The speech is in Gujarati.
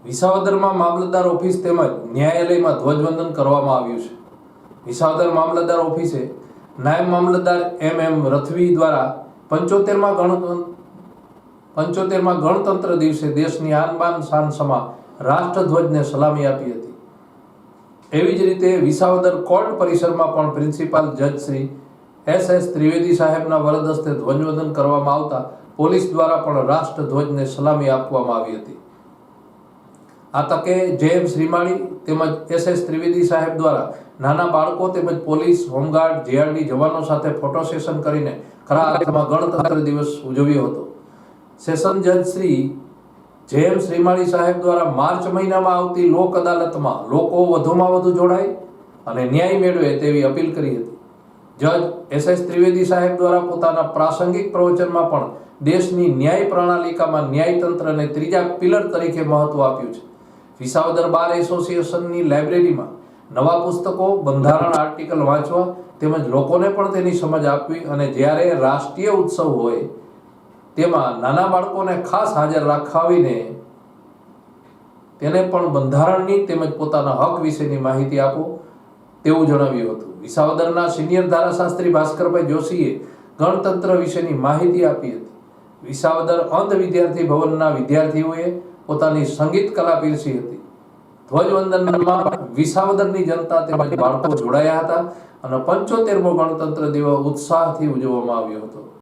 વિસાવદરમાં મામલતદાર ઓફિસ તેમજ ન્યાયાલયમાં ધ્વજવંદન કરવામાં આવ્યું છે। વિસાવદર મામલતદાર ઓફિસે નાયબ મામલતદાર MM રથવી દ્વારા 75માં ગણતંત્ર દિવસે દેશની આન બાન શાન સમા રાષ્ટ્રધ્વજને સલામી આપી હતી। એવી જ રીતે વિસાવદર કોર્ટ પરિસરમાં પણ પ્રિન્સિપાલ જજ શ્રી SS ત્રિવેદી સાહેબના વરદ હસ્તે ધ્વજવંદન કરવામાં આવતા પોલીસ દ્વારા પણ રાષ્ટ્રધ્વજને સલામી આપવામાં આવી હતી। આ તકે JM શ્રીમાળી તેમજ SS ત્રિવેદી સાહેબ દ્વારા નાના બાળકો તેમજ પોલીસ, હોમગાર્ડ, JRD જવાનો સાથે ફોટો સેશન કરીને ખરા અર્થમાં ગણતંત્ર દિવસ ઉજવ્યો હતો। સેશન જજ શ્રી JM શ્રીમાળી સાહેબ દ્વારા માર્ચ મહિનામાં આવતી લોક અદાલતમાં લોકો વધુમાં વધુ જોડાય અને ન્યાય મેળવે તેવી અપીલ કરી હતી। જજ SS ત્રિવેદી સાહેબ દ્વારા પોતાના પ્રાસંગિક પ્રવચનમાં પણ દેશની ન્યાય પ્રણાલિકામાં ન્યાયતંત્રને ત્રીજા પિલર તરીકે મહત્વ આપ્યું છે। વિસાવદર બાર એસોસિએશનની લાઇબ્રેરીમાં નવા પુસ્તકો, બંધારણ આર્ટિકલ વાંચવા તેમજ લોકોને પણ તેની સમજ આપવી અને જ્યારે રાષ્ટ્રીય ઉત્સવ હોય તેમાં નાના બાળકોને ખાસ હાજર રાખાવીને તેને પણ બંધારણની તેમજ પોતાના હક વિશેની માહિતી આપો તેવું જણાવ્યું હતું। વિસાવદરના સિનિયર ધારાશાસ્ત્રી ભાસ્કરભાઈ જોશીએ ગણતંત્ર વિશેની માહિતી આપી હતી। વિસાવદર અંધ વિદ્યાર્થી ભવનના વિદ્યાર્થીઓએ પોતાની સંગીત કલા પીરસી હતી। ધ્વજવંદનમાં વિસાવદરની જનતા તેમજ બાળકો જોડાયા હતા અને 75મો ગણતંત્ર દિવસ ઉત્સાહથી ઉજવવામાં આવ્યો હતો।